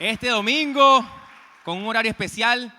este domingo con un horario especial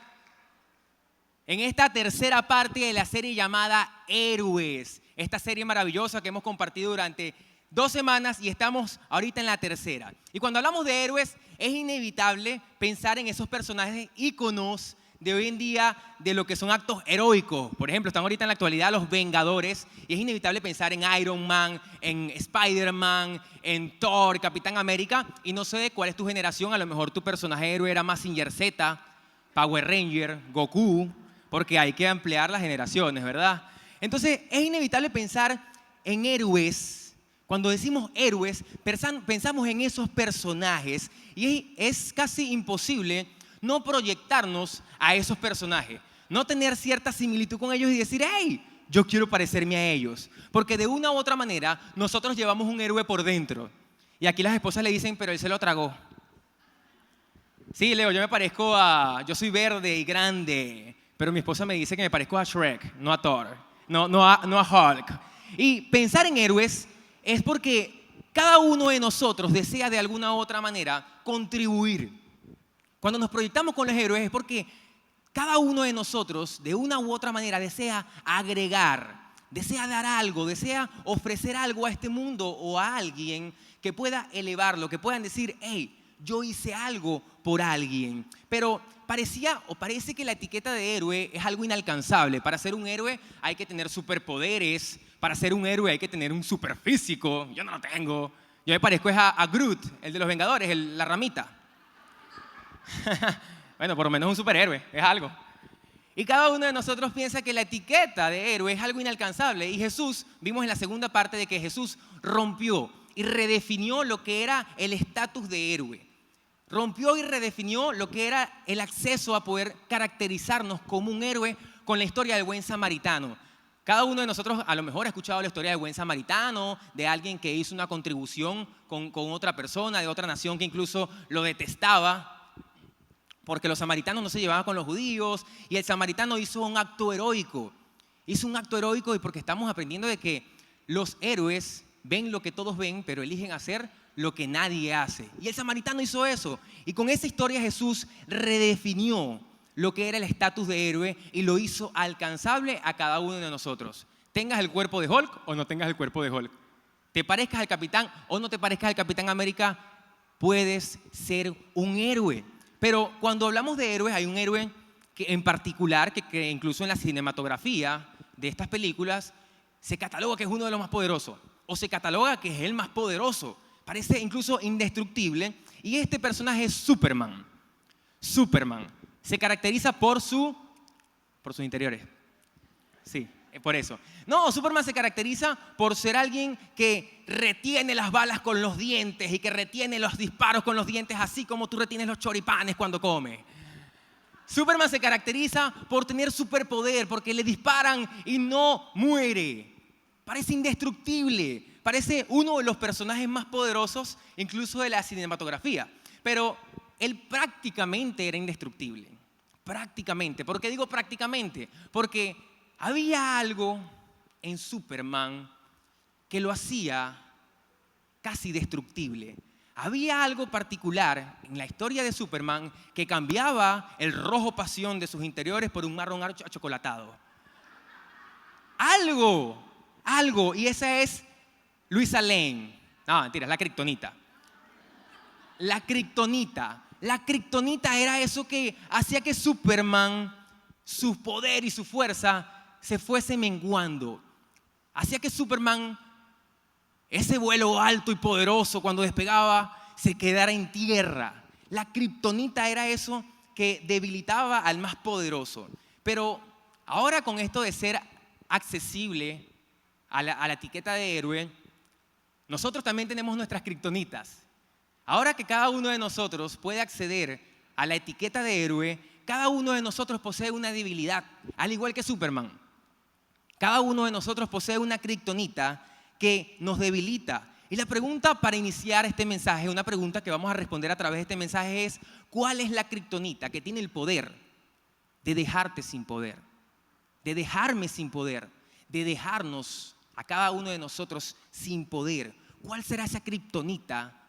en esta tercera parte de la serie llamada Héroes. Esta serie maravillosa que hemos compartido durante 2 semanas y estamos ahorita en la tercera. Y cuando hablamos de héroes es inevitable pensar en esos personajes íconos de hoy en día de lo que son actos heroicos. Por ejemplo, están ahorita en la actualidad los Vengadores y es inevitable pensar en Iron Man, en Spider-Man, en Thor, Capitán América. Y no sé cuál es tu generación, a lo mejor tu personaje héroe era Mazinger Z, Power Ranger, Goku, porque hay que ampliar las generaciones, ¿verdad? Entonces es inevitable pensar en héroes. Cuando decimos héroes, pensamos en esos personajes y es casi imposible no proyectarnos a esos personajes, no tener cierta similitud con ellos y decir, hey, yo quiero parecerme a ellos, porque de una u otra manera nosotros llevamos un héroe por dentro. Y aquí las esposas le dicen, pero él se lo tragó. Sí, Leo, yo soy verde y grande, pero mi esposa me dice que me parezco a Shrek, no a Thor, no a Hulk. Y pensar en héroes es porque cada uno de nosotros desea de alguna u otra manera contribuir. Cuando nos proyectamos con los héroes es porque cada uno de nosotros de una u otra manera desea agregar, desea dar algo, desea ofrecer algo a este mundo o a alguien que pueda elevarlo, que puedan decir, hey, yo hice algo por alguien. Pero parece que la etiqueta de héroe es algo inalcanzable. Para ser un héroe hay que tener superpoderes, para ser un héroe hay que tener un superfísico. Yo no lo tengo. Yo me parezco a Groot, el de los Vengadores, la ramita. Bueno, por lo menos un superhéroe, es algo. Y cada uno de nosotros piensa que la etiqueta de héroe es algo inalcanzable. Y Jesús, vimos en la segunda parte de que Jesús rompió y redefinió lo que era el estatus de héroe. Rompió y redefinió lo que era el acceso a poder caracterizarnos como un héroe con la historia del buen samaritano. Cada uno de nosotros a lo mejor ha escuchado la historia del buen samaritano, de alguien que hizo una contribución con otra persona, de otra nación que incluso lo detestaba, porque los samaritanos no se llevaban con los judíos y el samaritano hizo un acto heroico. Hizo un acto heroico y porque estamos aprendiendo de que los héroes ven lo que todos ven, pero eligen hacer lo que nadie hace. Y el samaritano hizo eso. Y con esa historia Jesús redefinió lo que era el estatus de héroe y lo hizo alcanzable a cada uno de nosotros. Tengas el cuerpo de Hulk o no tengas el cuerpo de Hulk. Te parezcas al Capitán o no te parezcas al Capitán América, puedes ser un héroe. Pero cuando hablamos de héroes, hay un héroe que en particular, que incluso en la cinematografía de estas películas, se cataloga que es uno de los más poderosos, o se cataloga que es el más poderoso, parece incluso indestructible, y este personaje es Superman. Superman se caracteriza por sus interiores. Sí, por eso. No, Superman se caracteriza por ser alguien que retiene las balas con los dientes y que retiene los disparos con los dientes, así como tú retienes los choripanes cuando comes. Superman se caracteriza por tener superpoder, porque le disparan y no muere. Parece indestructible, parece uno de los personajes más poderosos, incluso de la cinematografía. Pero él prácticamente era indestructible. Prácticamente. ¿Por qué digo prácticamente? Porque había algo en Superman que lo hacía casi destructible. Había algo particular en la historia de Superman que cambiaba el rojo pasión de sus interiores por un marrón achocolatado. Algo, y esa es Luisa Lane. No, mentira, es la kriptonita. La kriptonita era eso que hacía que Superman, su poder y su fuerza se fuese menguando. Hacía que Superman, ese vuelo alto y poderoso cuando despegaba, se quedara en tierra. La kriptonita era eso que debilitaba al más poderoso. Pero ahora con esto de ser accesible a la etiqueta de héroe, nosotros también tenemos nuestras kriptonitas. Ahora que cada uno de nosotros puede acceder a la etiqueta de héroe, cada uno de nosotros posee una debilidad, al igual que Superman. Cada uno de nosotros posee una kriptonita que nos debilita. Y la pregunta para iniciar este mensaje, una pregunta que vamos a responder a través de este mensaje es, ¿cuál es la kriptonita que tiene el poder de dejarte sin poder? De dejarme sin poder, de dejarnos a cada uno de nosotros sin poder. ¿Cuál será esa kriptonita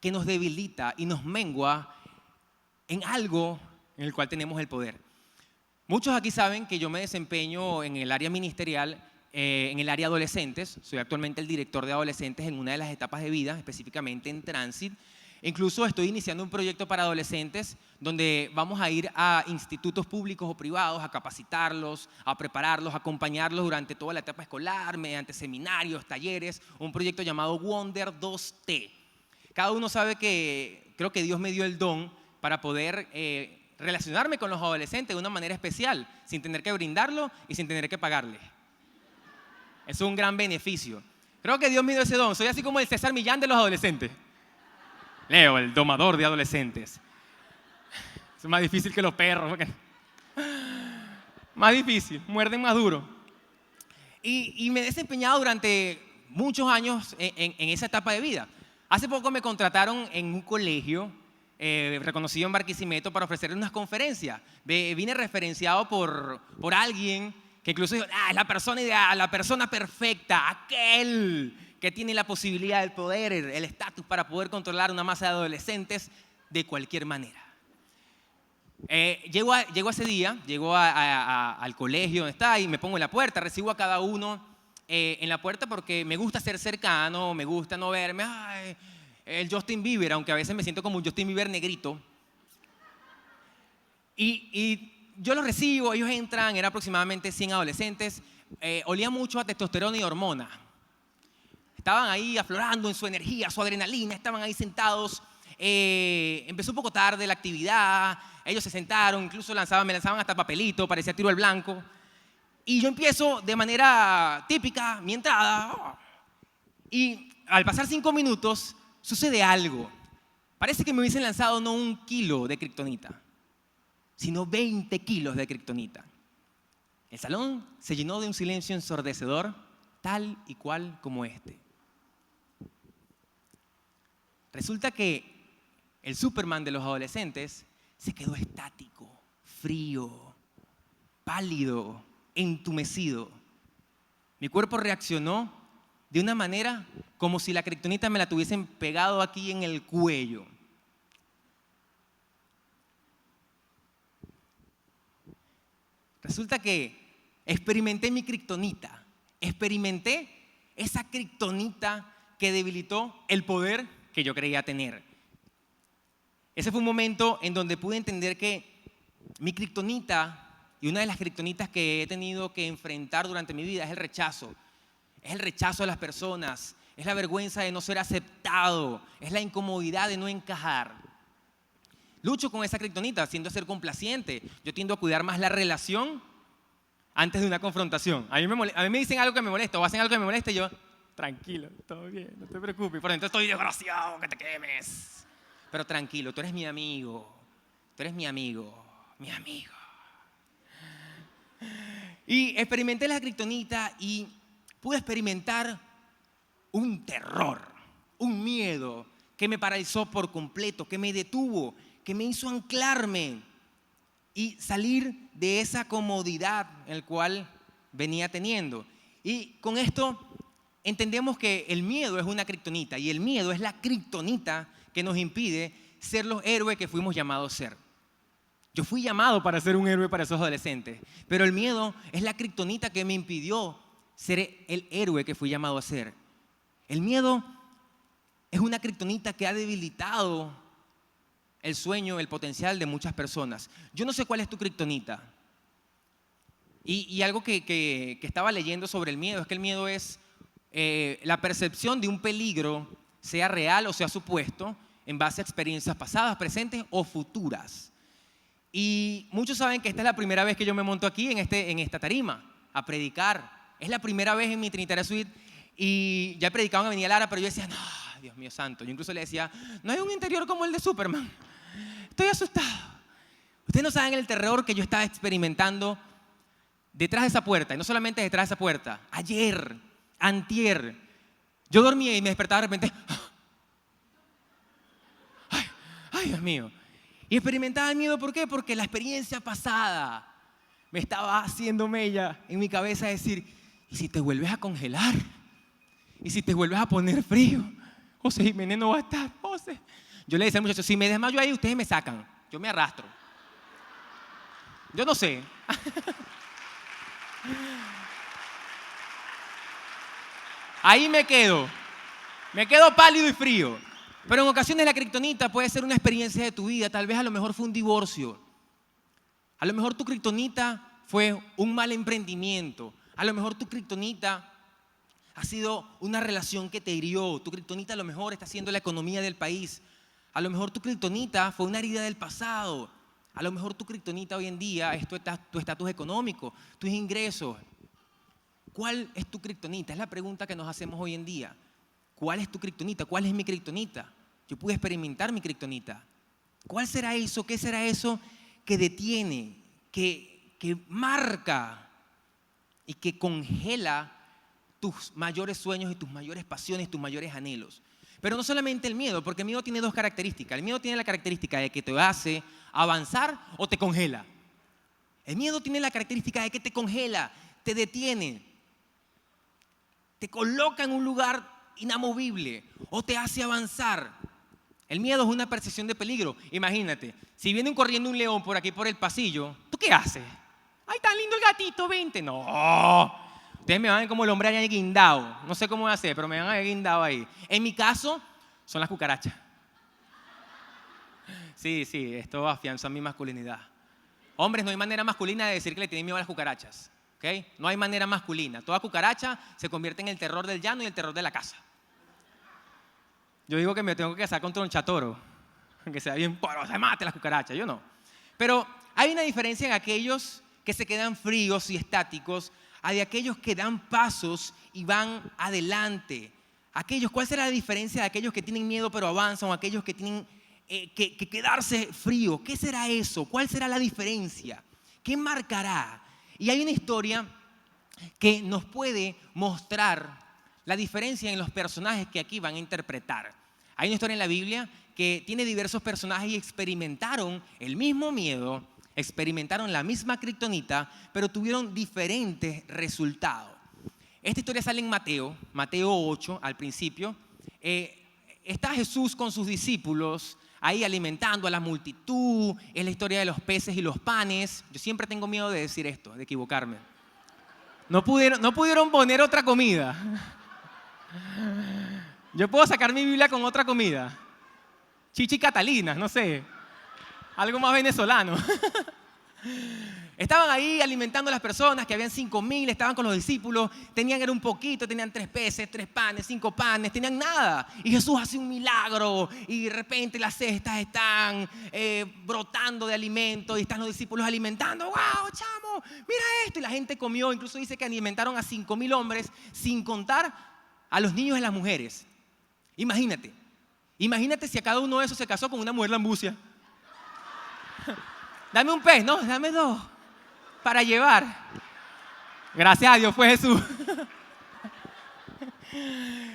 que nos debilita y nos mengua en algo en el cual tenemos el poder. Muchos aquí saben que yo me desempeño en el área ministerial, en el área adolescentes. Soy actualmente el director de adolescentes en una de las etapas de vida, específicamente en Transit. Incluso estoy iniciando un proyecto para adolescentes donde vamos a ir a institutos públicos o privados a capacitarlos, a prepararlos, a acompañarlos durante toda la etapa escolar, mediante seminarios, talleres, un proyecto llamado Wonder 2T. Cada uno sabe que creo que Dios me dio el don para poder relacionarme con los adolescentes de una manera especial, sin tener que brindarlo y sin tener que pagarle. Es un gran beneficio. Creo que Dios me dio ese don. Soy así como el César Millán de los adolescentes. Leo, el domador de adolescentes. Es más difícil que los perros. Porque... Más difícil, muerden más duro. Y me he desempeñado durante muchos años en esa etapa de vida. Hace poco me contrataron en un colegio reconocido en Barquisimeto para ofrecer unas conferencias. Vine referenciado por alguien que incluso dijo, es la persona ideal, la persona perfecta, aquel que tiene la posibilidad, el poder, el estatus para poder controlar una masa de adolescentes de cualquier manera. Llego ese día, llego al colegio donde está y me pongo en la puerta, recibo a cada uno en la puerta porque me gusta ser cercano, me gusta no verme, el Justin Bieber, aunque a veces me siento como un Justin Bieber negrito. Y yo los recibo, ellos entran, eran aproximadamente 100 adolescentes, olía mucho a testosterona y hormona. Estaban ahí aflorando en su energía, su adrenalina, estaban ahí sentados. Empezó un poco tarde la actividad, ellos se sentaron, incluso me lanzaban hasta papelito, parecía tiro al blanco. Y yo empiezo de manera típica mi entrada. Y al pasar 5 minutos, sucede algo. Parece que me hubiesen lanzado no 1 kilo de kriptonita, sino 20 kilos de kriptonita. El salón se llenó de un silencio ensordecedor, tal y cual como este. Resulta que el Superman de los adolescentes se quedó estático, frío, pálido, entumecido. Mi cuerpo reaccionó de una manera como si la kriptonita me la tuviesen pegado aquí en el cuello. Resulta que experimenté mi kriptonita, experimenté esa kriptonita que debilitó el poder que yo creía tener. Ese fue un momento en donde pude entender que mi kriptonita, y una de las kriptonitas que he tenido que enfrentar durante mi vida, es el rechazo. Es el rechazo de las personas, es la vergüenza de no ser aceptado, es la incomodidad de no encajar. Lucho con esa kriptonita, tiendo a ser complaciente. Yo tiendo a cuidar más la relación antes de una confrontación. A mí me dicen algo que me molesta o hacen algo que me molesta y yo, tranquilo, todo bien, no te preocupes. Por dentro estoy desgraciado, que te quemes. Pero tranquilo, tú eres mi amigo. Tú eres mi amigo, mi amigo. Y experimenté la kriptonita y pude experimentar un terror, un miedo que me paralizó por completo, que me detuvo, que me hizo anclarme y salir de esa comodidad en la cual venía teniendo. Y con esto entendemos que el miedo es una kriptonita y el miedo es la kriptonita que nos impide ser los héroes que fuimos llamados a ser. Yo fui llamado para ser un héroe para esos adolescentes, pero el miedo es la kriptonita que me impidió ser el héroe que fui llamado a ser. El miedo es una kriptonita que ha debilitado el sueño, el potencial de muchas personas. Yo no sé cuál es tu kriptonita. Y algo que estaba leyendo sobre el miedo es que el miedo es la percepción de un peligro, sea real o sea supuesto, en base a experiencias pasadas, presentes o futuras. Y muchos saben que esta es la primera vez que yo me monto aquí en esta tarima a predicar. Es la primera vez en mi Trinitaria Suite y ya he predicado en Avenida Lara, pero yo decía, no, Dios mío santo. Yo incluso le decía, no hay un interior como el de Superman. Estoy asustado. Ustedes no saben el terror que yo estaba experimentando detrás de esa puerta. Y no solamente detrás de esa puerta. Ayer, antier, yo dormía y me despertaba de repente. Ay, Dios mío. Y experimentaba el miedo, ¿por qué? Porque la experiencia pasada me estaba haciendo mella en mi cabeza decir, ¿y si te vuelves a congelar? ¿Y si te vuelves a poner frío? José Jiménez no va a estar, José. Yo le decía al muchacho, si me desmayo ahí, ustedes me sacan. yo me arrastro. Yo no sé. Ahí me quedo pálido y frío. Pero en ocasiones la kriptonita puede ser una experiencia de tu vida. Tal vez a lo mejor fue un divorcio. A lo mejor tu kriptonita fue un mal emprendimiento. A lo mejor tu kriptonita ha sido una relación que te hirió. Tu kriptonita a lo mejor está siendo la economía del país. A lo mejor tu kriptonita fue una herida del pasado. A lo mejor tu kriptonita hoy en día es tu estatus económico, tus ingresos. ¿Cuál es tu kriptonita? Es la pregunta que nos hacemos hoy en día. ¿Cuál es tu kriptonita? ¿Cuál es mi kriptonita? Yo pude experimentar mi kriptonita. ¿Cuál será eso? ¿Qué será eso que detiene, que marca y que congela tus mayores sueños y tus mayores pasiones, tus mayores anhelos? Pero no solamente el miedo, porque el miedo tiene dos características. El miedo tiene la característica de que te hace avanzar o te congela. El miedo tiene la característica de que te congela, te detiene, te coloca en un lugar inamovible o te hace avanzar. El miedo es una percepción de peligro. Imagínate, si viene corriendo un león por aquí por el pasillo, ¿tú qué haces? ¡Ay, tan lindo el gatito, vente! No. Ustedes me van a ver como el hombre allá guindado. No sé cómo voy a hacer, pero me van a ver guindado ahí. En mi caso, son las cucarachas. Sí, esto afianza mi masculinidad. Hombres, no hay manera masculina de decir que le tienen miedo a las cucarachas. ¿Okay? No hay manera masculina. Toda cucaracha se convierte en el terror del llano y el terror de la casa. Yo digo que me tengo que casar con tronchatoro, que sea bien porosa, mate las cucarachas. Yo no. Pero hay una diferencia en aquellos que se quedan fríos y estáticos a de aquellos que dan pasos y van adelante. ¿Cuál será la diferencia de aquellos que tienen miedo pero avanzan o aquellos que tienen que quedarse fríos? ¿Qué será eso? ¿Cuál será la diferencia? ¿Qué marcará? Y hay una historia que nos puede mostrar la diferencia en los personajes que aquí van a interpretar. Hay una historia en la Biblia que tiene diversos personajes y experimentaron el mismo miedo, experimentaron la misma kriptonita, pero tuvieron diferentes resultados. Esta historia sale en Mateo 8 al principio. Está Jesús con sus discípulos ahí alimentando a la multitud. Es la historia de los peces y los panes. Yo siempre tengo miedo de decir esto, de equivocarme. No pudieron poner otra comida. Yo puedo sacar mi Biblia con otra comida. Chichi Catalina, no sé. Algo más venezolano. Estaban ahí alimentando a las personas, que habían 5,000, estaban con los discípulos, era un poquito, tenían 3 peces, 3 panes, 5 panes, tenían nada. Y Jesús hace un milagro y de repente las cestas están brotando de alimento y están los discípulos alimentando. ¡Wow, chamo! Mira esto. Y la gente comió, incluso dice que alimentaron a 5,000 hombres sin contar a los niños y las mujeres. Imagínate si a cada uno de esos se casó con una mujer lambucia. Dame un pez, no, dame 2 para llevar. Gracias a Dios fue Jesús.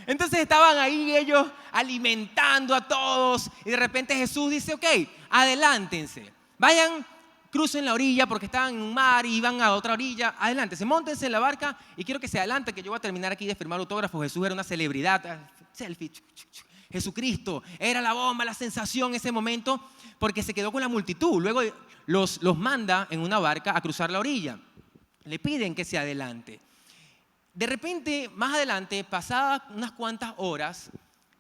Entonces estaban ahí ellos alimentando a todos y de repente Jesús dice, ok, adelántense, vayan, crucen la orilla porque estaban en un mar y iban a otra orilla, adelántense, móntense en la barca y quiero que se adelante que yo voy a terminar aquí de firmar autógrafos. Jesús era una celebridad, selfie. Jesucristo era la bomba, la sensación en ese momento porque se quedó con la multitud. Luego los manda en una barca a cruzar la orilla. Le piden que se adelante. De repente, más adelante, pasadas unas cuantas horas,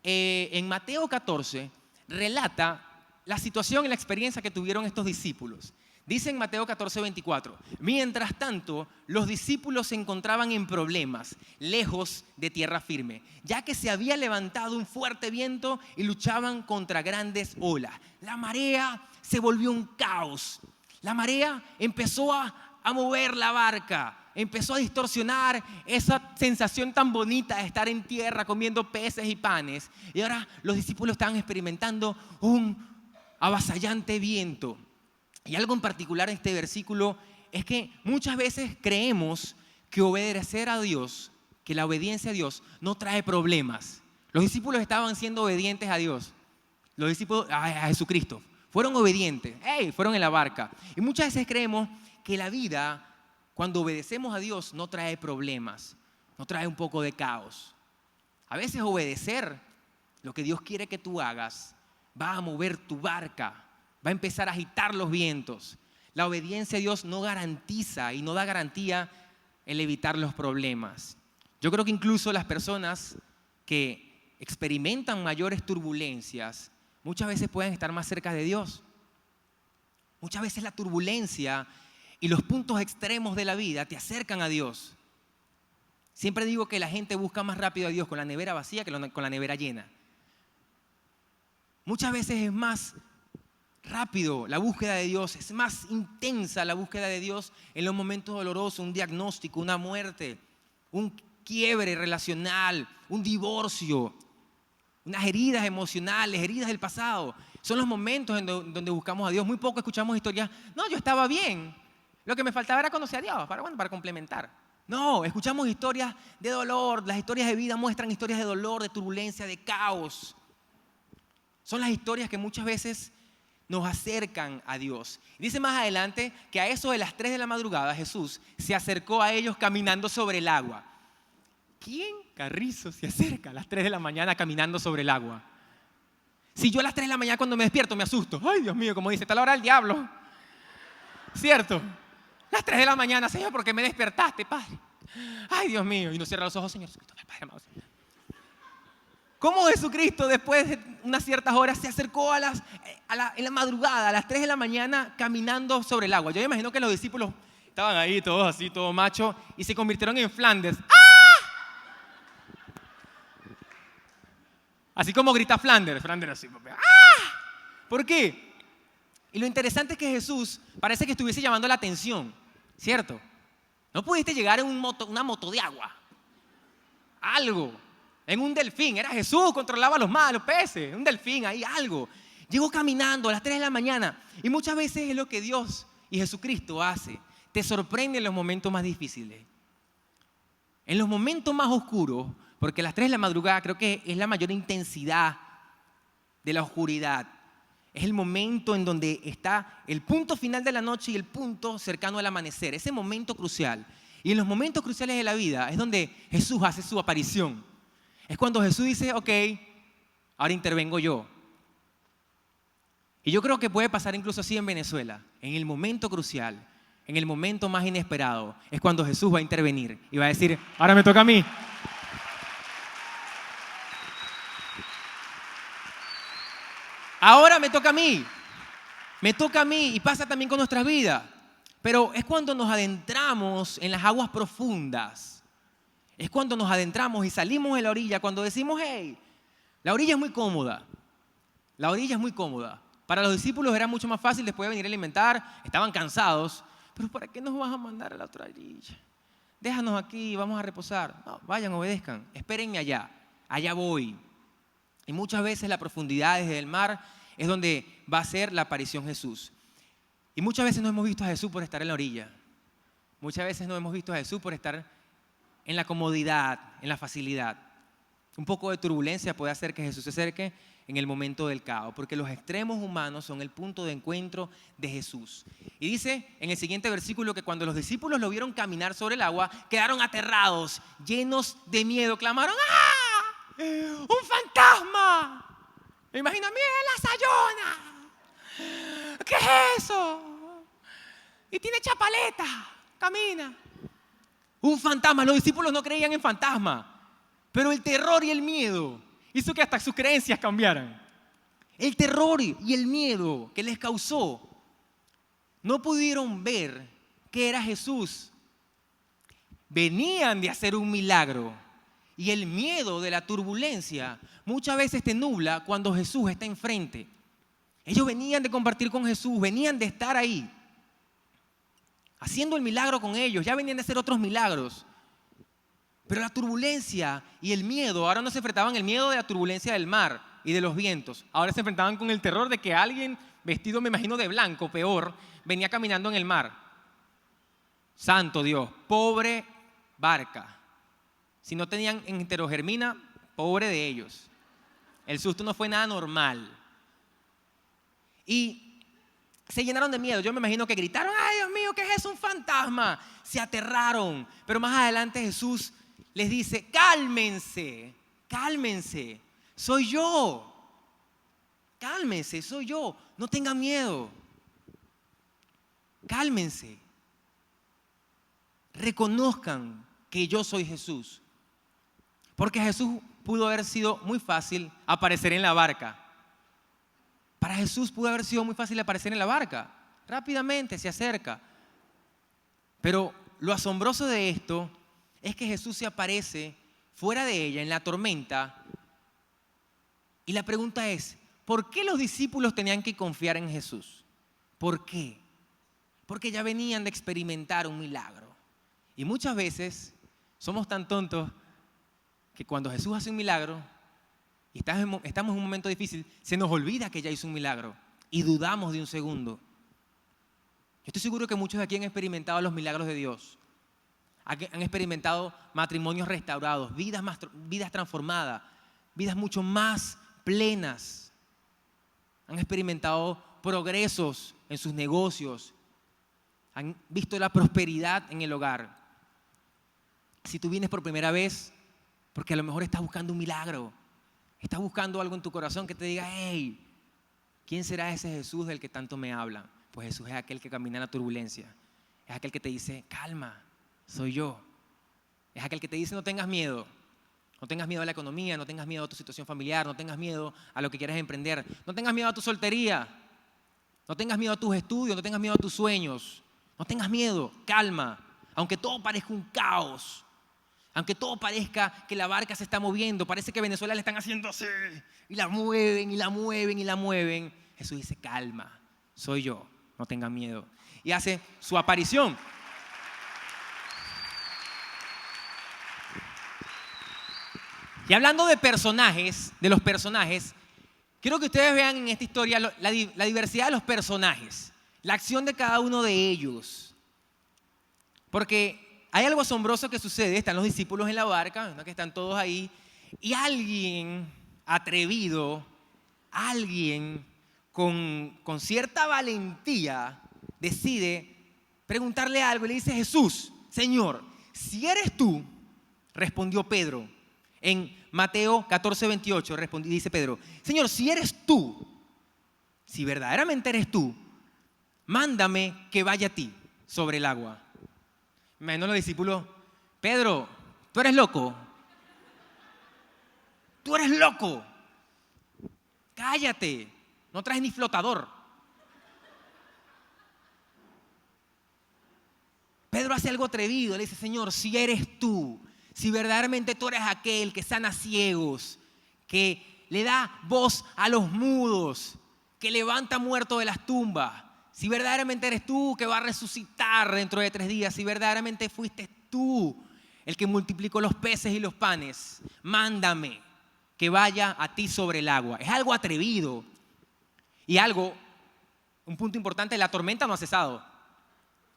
en Mateo 14, relata la situación y la experiencia que tuvieron estos discípulos. Dice en Mateo 14:24, mientras tanto, los discípulos se encontraban en problemas, lejos de tierra firme, ya que se había levantado un fuerte viento y luchaban contra grandes olas. La marea se volvió un caos. La marea empezó a mover la barca, empezó a distorsionar esa sensación tan bonita de estar en tierra comiendo peces y panes. Y ahora los discípulos estaban experimentando un avasallante viento. Y algo en particular en este versículo es que muchas veces creemos que obedecer a Dios, que la obediencia a Dios no trae problemas. Los discípulos estaban siendo obedientes a Dios. Los discípulos a Jesucristo fueron obedientes, fueron en la barca. Y muchas veces creemos que la vida, cuando obedecemos a Dios, no trae problemas, no trae un poco de caos. A veces obedecer lo que Dios quiere que tú hagas va a mover tu barca, va a empezar a agitar los vientos. La obediencia a Dios no garantiza y no da garantía el evitar los problemas. Yo creo que incluso las personas que experimentan mayores turbulencias muchas veces pueden estar más cerca de Dios. Muchas veces la turbulencia y los puntos extremos de la vida te acercan a Dios. Siempre digo que la gente busca más rápido a Dios con la nevera vacía que con la nevera llena. Muchas veces es más rápido la búsqueda de Dios, es más intensa la búsqueda de Dios en los momentos dolorosos, un diagnóstico, una muerte, un quiebre relacional, un divorcio, unas heridas emocionales, heridas del pasado. Son los momentos en donde buscamos a Dios. Muy poco escuchamos historias, no, yo estaba bien, lo que me faltaba era conocer a Dios, para complementar. No, escuchamos historias de dolor, las historias de vida muestran historias de dolor, de turbulencia, de caos. Son las historias que muchas veces nos acercan a Dios. Dice más adelante que a eso de las 3 de la madrugada Jesús se acercó a ellos caminando sobre el agua. ¿Quién carrizo se acerca a las 3 de la mañana caminando sobre el agua? Si yo a las 3 de la mañana cuando me despierto me asusto. Ay, Dios mío, como dice, está la hora del diablo. ¿Cierto? Las 3 de la mañana, Señor, ¿por qué me despertaste, Padre? Ay, Dios mío, y no cierra los ojos, Señor. ¿Cómo Jesucristo después de unas ciertas horas se acercó en la madrugada, a las 3 de la mañana, caminando sobre el agua? Yo me imagino que los discípulos estaban ahí, todos así, todos machos, y se convirtieron en Flanders. ¡Ah! Así como grita Flanders así. ¡Ah! ¿Por qué? Y lo interesante es que Jesús parece que estuviese llamando la atención, ¿cierto? No pudiste llegar en una moto de agua, algo, en un delfín. Era Jesús, controlaba los peces, un delfín ahí, algo. Llegó caminando a las 3 de la mañana y muchas veces es lo que Dios y Jesucristo hace. Te sorprende en los momentos más difíciles, en los momentos más oscuros, porque a las 3 de la madrugada creo que es la mayor intensidad de la oscuridad. Es el momento en donde está el punto final de la noche y el punto cercano al amanecer. Ese momento crucial. Y en los momentos cruciales de la vida es donde Jesús hace su aparición. Es cuando Jesús dice, ok, ahora intervengo yo. Y yo creo que puede pasar incluso así en Venezuela. En el momento crucial, en el momento más inesperado, es cuando Jesús va a intervenir y va a decir, ahora me toca a mí. Ahora me toca a mí. Me toca a mí y pasa también con nuestras vidas. Pero es cuando nos adentramos en las aguas profundas. Es cuando nos adentramos y salimos de la orilla, cuando decimos, hey, la orilla es muy cómoda. La orilla es muy cómoda. Para los discípulos era mucho más fácil después de venir a alimentar, estaban cansados. Pero ¿para qué nos vas a mandar a la otra orilla? Déjanos aquí, vamos a reposar. No, vayan, obedezcan, espérenme allá. Allá voy. Y muchas veces la profundidad desde el mar es donde va a ser la aparición Jesús. Y muchas veces no hemos visto a Jesús por estar en la orilla. Muchas veces no hemos visto a Jesús por estar en la comodidad, en la facilidad. Un poco de turbulencia puede hacer que Jesús se acerque en el momento del caos, porque los extremos humanos son el punto de encuentro de Jesús. Y dice en el siguiente versículo que cuando los discípulos lo vieron caminar sobre el agua, quedaron aterrados, llenos de miedo, clamaron, ¡ah! ¡Un fantasma! Me imagino, ¡mira la Sayona! ¿Qué es eso? Y tiene chapaleta, camina. Un fantasma, los discípulos no creían en fantasmas, pero el terror y el miedo hizo que hasta sus creencias cambiaran. El terror y el miedo que les causó, no pudieron ver que era Jesús. Venían de hacer un milagro y el miedo de la turbulencia muchas veces te nubla cuando Jesús está enfrente. Ellos venían de compartir con Jesús, venían de estar ahí, haciendo el milagro con ellos, ya venían de hacer otros milagros. Pero la turbulencia y el miedo, ahora no se enfrentaban el miedo de la turbulencia del mar y de los vientos. Ahora se enfrentaban con el terror de que alguien vestido, me imagino, de blanco, peor, venía caminando en el mar. Santo Dios, pobre barca. Si no tenían enterogermina, pobre de ellos. El susto no fue nada normal. Y se llenaron de miedo. Yo me imagino que gritaron, ¡ay, Dios mío, qué es eso, un fantasma! Se aterraron. Pero más adelante Jesús les dice, cálmense, cálmense, soy yo. Cálmense, soy yo. No tengan miedo. Cálmense. Reconozcan que yo soy Jesús. Porque Jesús pudo haber sido muy fácil aparecer en la barca. Para Jesús pudo haber sido muy fácil aparecer en la barca. Rápidamente se acerca. Pero lo asombroso de esto es que Jesús se aparece fuera de ella, en la tormenta. Y la pregunta es, ¿por qué los discípulos tenían que confiar en Jesús? ¿Por qué? Porque ya venían de experimentar un milagro. Y muchas veces somos tan tontos que cuando Jesús hace un milagro y estamos en un momento difícil, se nos olvida que ya hizo un milagro y dudamos de un segundo. Yo estoy seguro que muchos de aquí han experimentado los milagros de Dios. Han experimentado matrimonios restaurados, vidas transformadas, vidas mucho más plenas. Han experimentado progresos en sus negocios. Han visto la prosperidad en el hogar. Si tú vienes por primera vez, porque a lo mejor estás buscando un milagro, estás buscando algo en tu corazón que te diga, hey, ¿quién será ese Jesús del que tanto me hablan? Pues Jesús es aquel que camina en la turbulencia. Es aquel que te dice, calma, soy yo. Es aquel que te dice, no tengas miedo. No tengas miedo a la economía, no tengas miedo a tu situación familiar, no tengas miedo a lo que quieras emprender. No tengas miedo a tu soltería. No tengas miedo a tus estudios, no tengas miedo a tus sueños. No tengas miedo, calma. Aunque todo parezca un caos, aunque todo parezca que la barca se está moviendo, parece que Venezuela le están haciendo así, y la mueven, y la mueven, y la mueven. Jesús dice, calma, soy yo, no tengan miedo. Y hace su aparición. Y hablando de personajes, de los personajes, quiero que ustedes vean en esta historia la diversidad de los personajes, la acción de cada uno de ellos. Porque hay algo asombroso que sucede, están los discípulos en la barca, ¿no? Que están todos ahí, y alguien atrevido, alguien con cierta valentía, decide preguntarle algo y le dice, Jesús, Señor, si eres tú, respondió Pedro, en Mateo 14:28, dice Pedro, Señor, si eres tú, si verdaderamente eres tú, mándame que vaya a ti sobre el agua. Menos los discípulos, Pedro, tú eres loco. Tú eres loco. Cállate, no traes ni flotador. Pedro hace algo atrevido, le dice, Señor, si eres tú, si verdaderamente tú eres aquel que sana ciegos, que le da voz a los mudos, que levanta muertos de las tumbas, si verdaderamente eres tú que va a resucitar dentro de 3 días, si verdaderamente fuiste tú el que multiplicó los peces y los panes, mándame que vaya a ti sobre el agua. Es algo atrevido. Y un punto importante, la tormenta no ha cesado.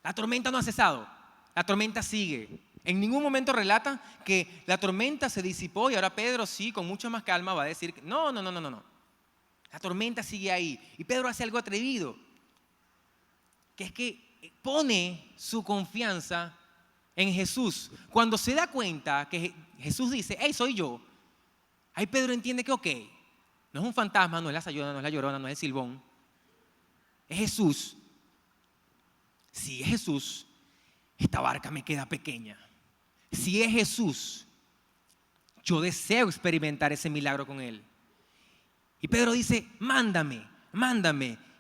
La tormenta no ha cesado. La tormenta sigue. En ningún momento relata que la tormenta se disipó y ahora Pedro sí, con mucha más calma va a decir, no. La tormenta sigue ahí. Y Pedro hace algo atrevido, que es que pone su confianza en Jesús. Cuando se da cuenta que Jesús dice, hey, soy yo, ahí Pedro entiende que ok, no es un fantasma, no es la Sayona, no es la Llorona, no es el Silbón, es Jesús. Si es Jesús, esta barca me queda pequeña. Si es Jesús, yo deseo experimentar ese milagro con Él. Y Pedro dice, mándame.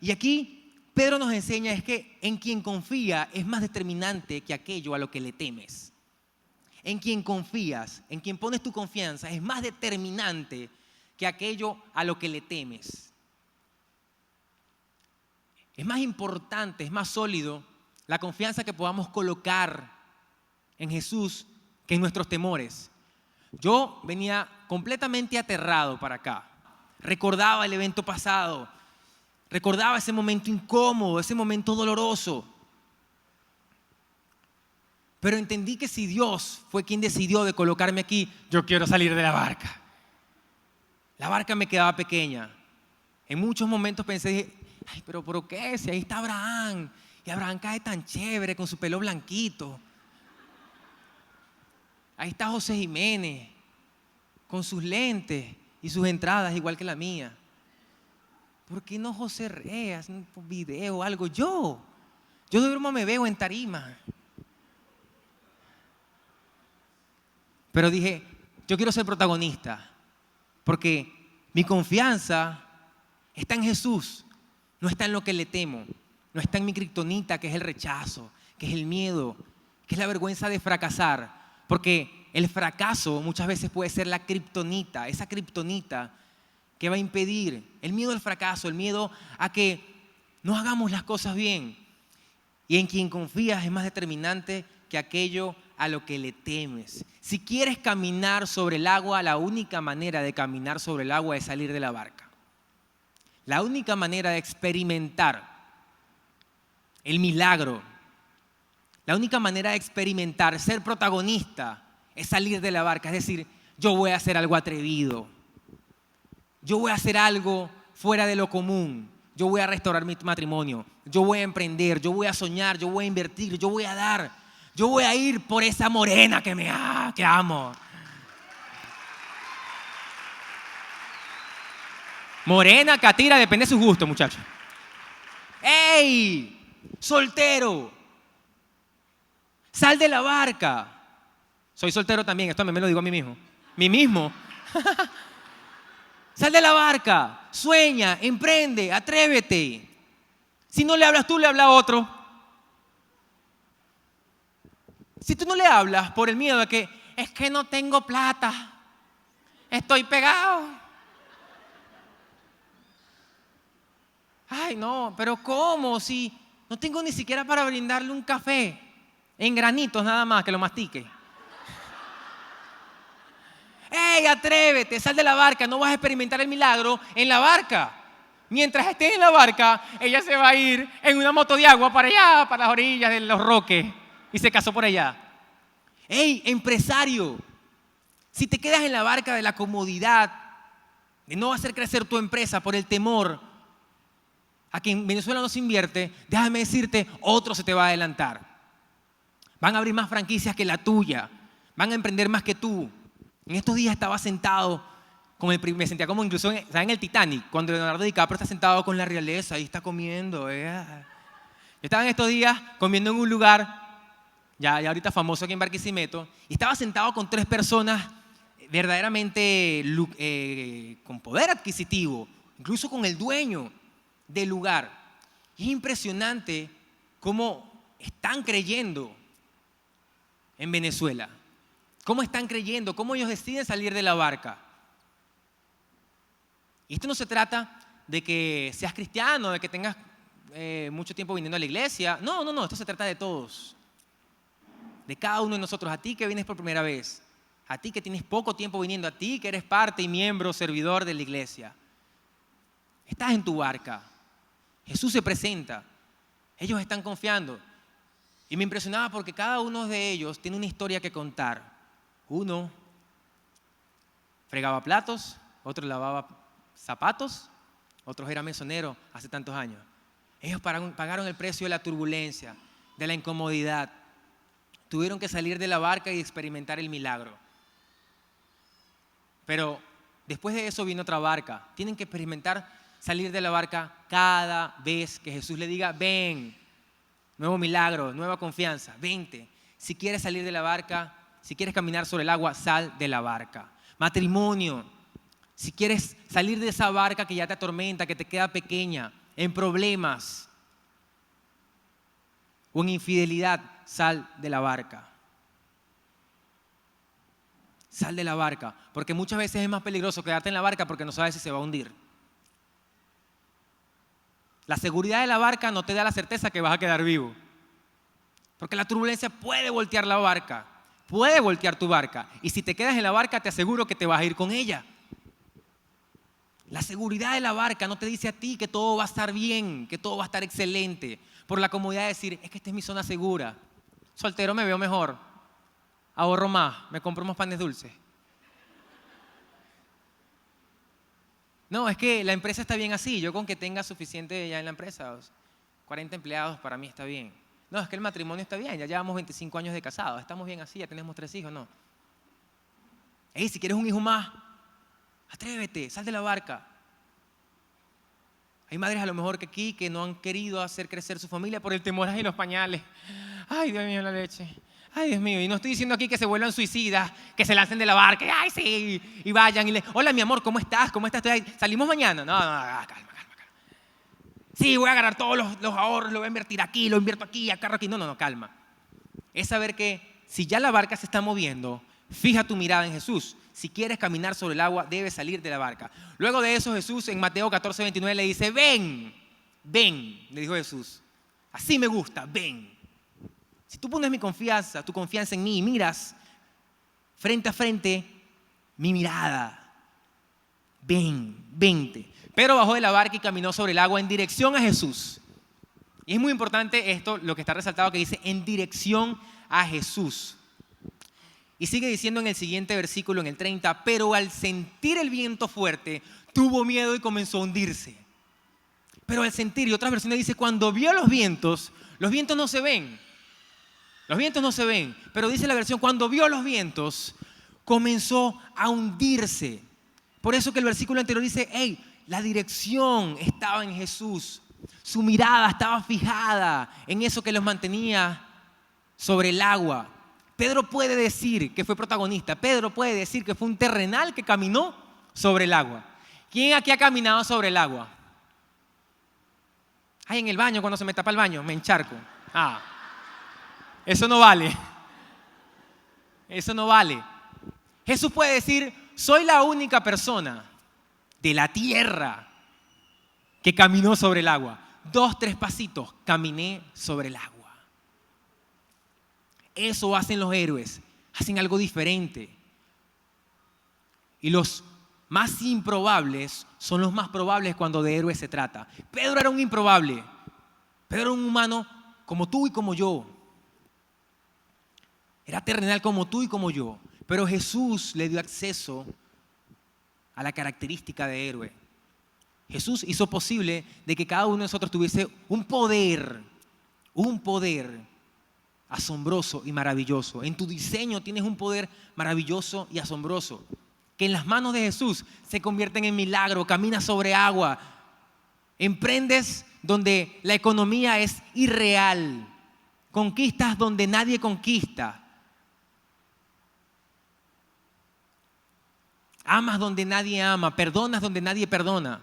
Y aquí Pedro nos enseña es que en quien confía es más determinante que aquello a lo que le temes. En quien confías, en quien pones tu confianza es más determinante que aquello a lo que le temes. Es más importante, es más sólido la confianza que podamos colocar en Jesús que en nuestros temores. Yo venía completamente aterrado para acá. Recordaba el evento pasado. Recordaba ese momento incómodo, ese momento doloroso. Pero entendí que si Dios fue quien decidió de colocarme aquí, yo quiero salir de la barca. La barca me quedaba pequeña. En muchos momentos pensé, ay, pero ¿por qué? Si ahí está Abraham. Y Abraham cae tan chévere con su pelo blanquito. Ahí está José Jiménez con sus lentes y sus entradas igual que la mía. ¿por qué no José Re haciendo un video o algo? Yo de broma me veo en tarima. Pero dije, yo quiero ser protagonista, porque mi confianza está en Jesús, no está en lo que le temo, no está en mi kriptonita, que es el rechazo, que es el miedo, que es la vergüenza de fracasar, porque el fracaso muchas veces puede ser la kriptonita, esa kriptonita que va a impedir, el miedo al fracaso, el miedo a que no hagamos las cosas bien. Y en quien confías es más determinante que aquello a lo que le temes. Si quieres caminar sobre el agua, la única manera de caminar sobre el agua es salir de la barca. La única manera de experimentar el milagro, la única manera de experimentar, ser protagonista, es salir de la barca. Es decir, yo voy a hacer algo atrevido. Yo voy a hacer algo fuera de lo común. Yo voy a restaurar mi matrimonio. Yo voy a emprender. Yo voy a soñar. Yo voy a invertir. Yo voy a dar. Yo voy a ir por esa morena que amo. Morena, catira, depende de su gusto, muchachos. ¡Ey! Soltero. Sal de la barca. Soy soltero también, esto me lo digo a mí mismo. ¿Mí mismo? Sal de la barca, sueña, emprende, atrévete. Si no le hablas tú, le habla a otro. Si tú no le hablas por el miedo de que es que no tengo plata, estoy pegado. Ay, no, pero ¿cómo? Si no tengo ni siquiera para brindarle un café, en granitos nada más, que lo mastique. ¡Ey, atrévete! Sal de la barca, no vas a experimentar el milagro en la barca. Mientras estés en la barca, ella se va a ir en una moto de agua para allá, para las orillas de los roques, y se casó por allá. ¡Ey, empresario! Si te quedas en la barca de la comodidad, de no hacer crecer tu empresa por el temor a que en Venezuela no se invierte, déjame decirte, otro se te va a adelantar. Van a abrir más franquicias que la tuya, van a emprender más que tú. En estos días estaba sentado me sentía como incluso en el Titanic, cuando Leonardo DiCaprio está sentado con la realeza y está comiendo. Yo estaba en estos días comiendo en un lugar, ya ahorita famoso aquí en Barquisimeto, y estaba sentado con 3 personas verdaderamente con poder adquisitivo, incluso con el dueño del lugar. Y es impresionante cómo están creyendo en Venezuela. ¿Cómo están creyendo? ¿Cómo ellos deciden salir de la barca? Y esto no se trata de que seas cristiano, de que tengas mucho tiempo viniendo a la iglesia. No, esto se trata de todos. De cada uno de nosotros. A ti que vienes por primera vez. A ti que tienes poco tiempo viniendo. A ti que eres parte y miembro, servidor de la iglesia. Estás en tu barca. Jesús se presenta. Ellos están confiando. Y me impresionaba porque cada uno de ellos tiene una historia que contar. Uno fregaba platos, otro lavaba zapatos, otros eran mesoneros hace tantos años. Ellos pagaron el precio de la turbulencia, de la incomodidad. Tuvieron que salir de la barca y experimentar el milagro. Pero después de eso vino otra barca. Tienen que experimentar salir de la barca cada vez que Jesús le diga, ven, nuevo milagro, nueva confianza, vente. Si quieres salir de la barca, si quieres caminar sobre el agua, sal de la barca. Matrimonio, si quieres salir de esa barca que ya te atormenta, que te queda pequeña, en problemas o en infidelidad, sal de la barca. Sal de la barca, porque muchas veces es más peligroso quedarte en la barca porque no sabes si se va a hundir. La seguridad de la barca no te da la certeza que vas a quedar vivo, porque la turbulencia puede voltear la barca. Puede voltear tu barca. Y si te quedas en la barca, te aseguro que te vas a ir con ella. La seguridad de la barca no te dice a ti que todo va a estar bien, que todo va a estar excelente. Por la comodidad de decir, es que esta es mi zona segura. Soltero me veo mejor. Ahorro más, me compro más panes dulces. No, es que la empresa está bien así. Yo con que tenga suficiente ya en la empresa, 40 empleados para mí está bien. No, es que el matrimonio está bien, ya llevamos 25 años de casados, estamos bien así, ya tenemos 3 hijos, no. Ey, si quieres un hijo más, atrévete, sal de la barca. Hay madres a lo mejor que aquí que no han querido hacer crecer su familia por el temor a los pañales. Ay, Dios mío, la leche. Ay, Dios mío. Y no estoy diciendo aquí que se vuelvan suicidas, que se lancen de la barca. Ay, sí. Y vayan y le, hola, mi amor, ¿cómo estás? ¿Cómo estás? ¿Salimos mañana? No, calma. Sí, voy a agarrar todos los ahorros, lo voy a invertir aquí, lo invierto aquí, acá, aquí. No, calma. Es saber que si ya la barca se está moviendo, fija tu mirada en Jesús. Si quieres caminar sobre el agua, debes salir de la barca. Luego de eso, Jesús en Mateo 14:29 le dice, ven, le dijo Jesús. Así me gusta, ven. Si tú pones tu confianza en mí y miras frente a frente mi mirada, vente. Pedro bajó de la barca y caminó sobre el agua en dirección a Jesús. Y es muy importante esto, lo que está resaltado que dice, en dirección a Jesús. Y sigue diciendo en el siguiente versículo, en el 30, pero al sentir el viento fuerte, tuvo miedo y comenzó a hundirse. Pero al sentir, y otras versiones dice, cuando vio los vientos no se ven. Los vientos no se ven, pero dice la versión, cuando vio los vientos, comenzó a hundirse. Por eso que el versículo anterior dice, hey, la dirección estaba en Jesús. Su mirada estaba fijada en eso que los mantenía sobre el agua. Pedro puede decir que fue protagonista. Pedro puede decir que fue un terrenal que caminó sobre el agua. ¿Quién aquí ha caminado sobre el agua? Ay, en el baño, cuando se me tapa el baño, me encharco. Eso no vale. Eso no vale. Jesús puede decir, soy la única persona de la tierra que caminó sobre el agua. 2, 3 pasitos, caminé sobre el agua. Eso hacen los héroes, hacen algo diferente. Y los más improbables son los más probables cuando de héroes se trata. Pedro era un improbable. Pedro era un humano como tú y como yo. Era terrenal como tú y como yo. Pero Jesús le dio acceso a la característica de héroe. Jesús hizo posible de que cada uno de nosotros tuviese un poder asombroso y maravilloso. En tu diseño tienes un poder maravilloso y asombroso, que en las manos de Jesús se convierten en milagro. Caminas sobre agua, emprendes donde la economía es irreal, conquistas donde nadie conquista, amas donde nadie ama, perdonas donde nadie perdona.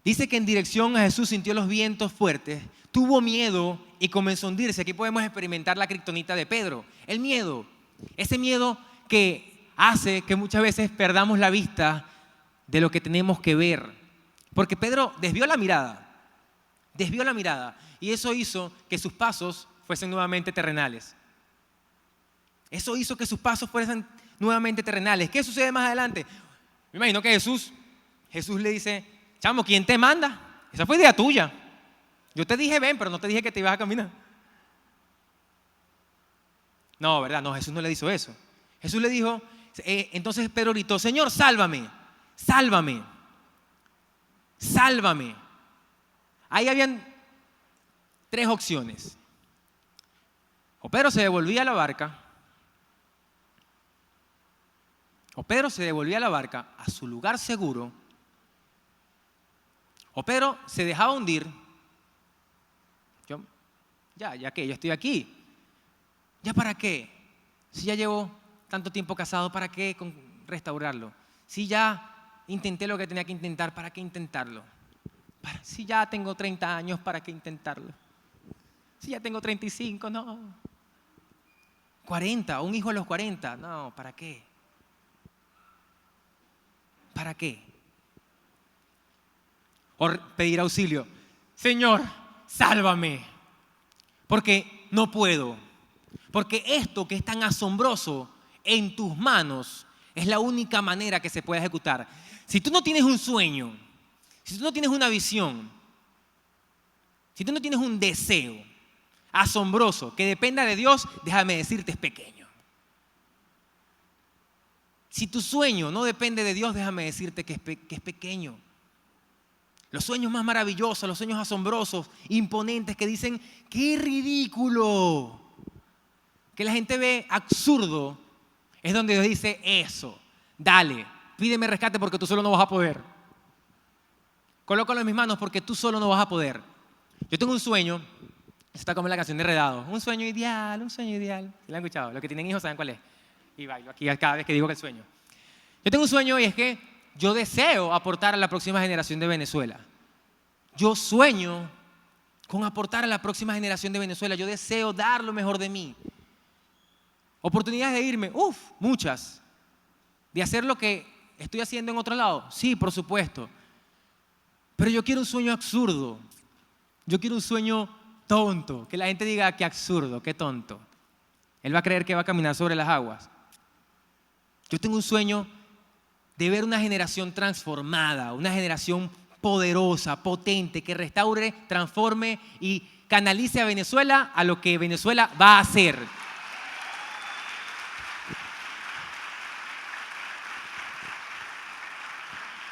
Dice que en dirección a Jesús sintió los vientos fuertes, tuvo miedo y comenzó a hundirse. Aquí podemos experimentar la kriptonita de Pedro, el miedo. Ese miedo que hace que muchas veces perdamos la vista de lo que tenemos que ver. Porque Pedro desvió la mirada y eso hizo que sus pasos fuesen nuevamente terrenales. Eso hizo que sus pasos fuesen nuevamente terrenales. ¿Qué sucede más adelante? Me imagino que Jesús le dice, chamo, ¿quién te manda? Esa fue idea tuya. Yo te dije ven, pero no te dije que te ibas a caminar. No, ¿verdad? No, Jesús no le hizo eso. Jesús le dijo, entonces Pedro gritó, Señor, sálvame. Ahí habían 3 opciones. O Pedro se devolvía a la barca, a su lugar seguro, o Pedro se dejaba hundir. Ya estoy aquí. ¿Ya para qué? Si ya llevo tanto tiempo casado, ¿para qué restaurarlo? Si ya intenté lo que tenía que intentar, ¿para qué intentarlo? Si ya tengo 30 años, ¿para qué intentarlo? Si ya tengo 35, no. 40, un hijo a los 40, no, ¿para qué? ¿Para qué? O pedir auxilio, Señor, sálvame, porque no puedo, porque esto que es tan asombroso en tus manos es la única manera que se puede ejecutar. Si tú no tienes un sueño, si tú no tienes una visión, si tú no tienes un deseo asombroso que dependa de Dios, déjame decirte, es pequeño. Si tu sueño no depende de Dios, déjame decirte que es pequeño. Los sueños más maravillosos, los sueños asombrosos, imponentes, que dicen, ¡qué ridículo! Que la gente ve absurdo, es donde Dios dice, eso, dale, Pídeme rescate porque tú solo no vas a poder. Colócalo en mis manos porque tú solo no vas a poder. Yo tengo un sueño, está como en la canción de Redado, un sueño ideal, un sueño ideal. ¿Sí lo han escuchado? Los que tienen hijos saben cuál es. Y bailo aquí cada vez que digo que el sueño. Yo tengo un sueño y es que yo deseo aportar a la próxima generación de Venezuela. Yo sueño con aportar a la próxima generación de Venezuela. Yo deseo dar lo mejor de mí. Oportunidades de irme, muchas. De hacer lo que estoy haciendo en otro lado, sí, por supuesto. Pero yo quiero un sueño absurdo. Yo quiero un sueño tonto. Que la gente diga, qué absurdo, qué tonto. Él va a creer que va a caminar sobre las aguas. Yo tengo un sueño de ver una generación transformada, una generación poderosa, potente, que restaure, transforme y canalice a Venezuela a lo que Venezuela va a hacer.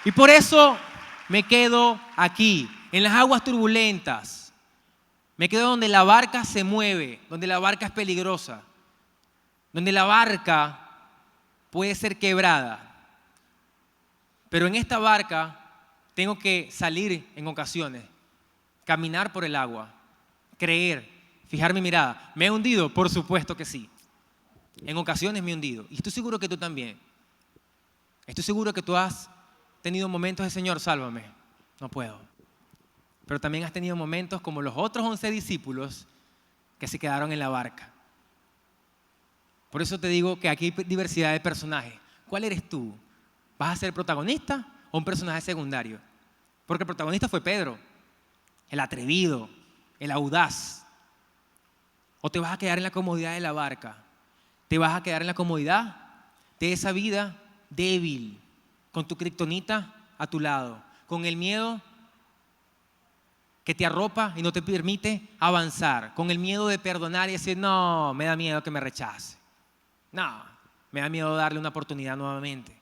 Y por eso me quedo aquí, en las aguas turbulentas. Me quedo donde la barca se mueve, donde la barca es peligrosa, donde la barca puede ser quebrada. Pero en esta barca tengo que salir en ocasiones, caminar por el agua, creer, fijar mi mirada. ¿Me he hundido? Por supuesto que sí. En ocasiones me he hundido. Y estoy seguro que tú también. Estoy seguro que tú has tenido momentos de Señor, sálvame. No puedo. Pero también has tenido momentos como los otros 11 discípulos que se quedaron en la barca. Por eso te digo que aquí hay diversidad de personajes. ¿Cuál eres tú? ¿Vas a ser protagonista o un personaje secundario? Porque el protagonista fue Pedro, el atrevido, el audaz. ¿O te vas a quedar en la comodidad de la barca? ¿Te vas a quedar en la comodidad de esa vida débil, con tu kriptonita a tu lado, con el miedo que te arropa y no te permite avanzar, con el miedo de perdonar y decir, no, me da miedo que me rechace? No, me da miedo darle una oportunidad nuevamente.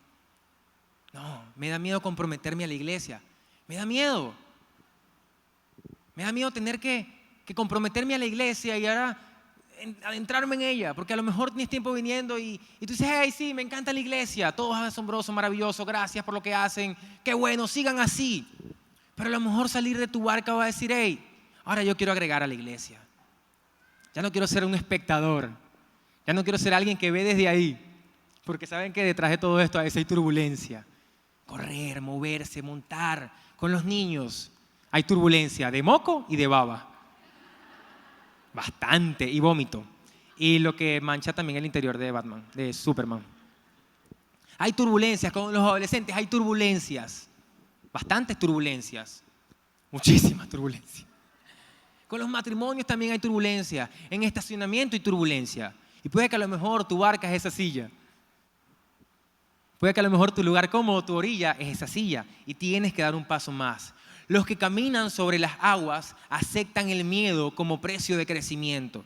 No, me da miedo comprometerme a la iglesia. Me da miedo. Me da miedo tener que comprometerme a la iglesia y ahora adentrarme en ella, porque a lo mejor tienes tiempo viniendo y tú dices, hey, sí, me encanta la iglesia, todo es asombroso, maravilloso, gracias por lo que hacen, qué bueno, sigan así. Pero a lo mejor salir de tu barca va a decir, hey, ahora yo quiero agregar a la iglesia. Ya no quiero ser un espectador, ya no quiero ser alguien que ve desde ahí, porque saben que detrás de todo esto a veces hay turbulencia. Correr, moverse, montar. Con los niños hay turbulencia de moco y de baba. Bastante, y vómito. Y lo que mancha también el interior de Batman, de Superman. Hay turbulencias, con los adolescentes hay turbulencias. Bastantes turbulencias. Muchísimas turbulencias. Con los matrimonios también hay turbulencia. En estacionamiento hay turbulencia. Y puede que a lo mejor tu barca es esa silla. Puede que a lo mejor tu lugar cómodo, tu orilla, es esa silla. Y tienes que dar un paso más. Los que caminan sobre las aguas aceptan el miedo como precio de crecimiento.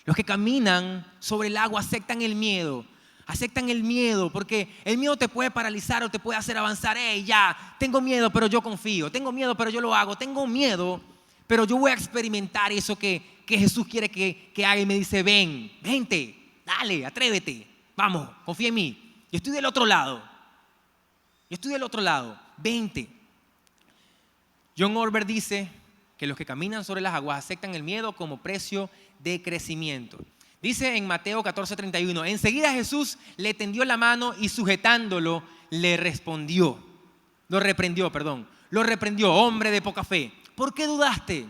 Los que caminan sobre el agua aceptan el miedo. Aceptan el miedo porque el miedo te puede paralizar o te puede hacer avanzar. Hey, ya, tengo miedo, pero yo confío. Tengo miedo, pero yo lo hago. Tengo miedo, pero yo voy a experimentar eso que Jesús quiere que haga. Y me dice, vente, dale, atrévete. Vamos, confía en mí. Yo estoy del otro lado. Vente. John Orber dice que los que caminan sobre las aguas aceptan el miedo como precio de crecimiento. Dice en Mateo 14:31, enseguida Jesús le tendió la mano y sujetándolo lo reprendió, hombre de poca fe. ¿Por qué dudaste?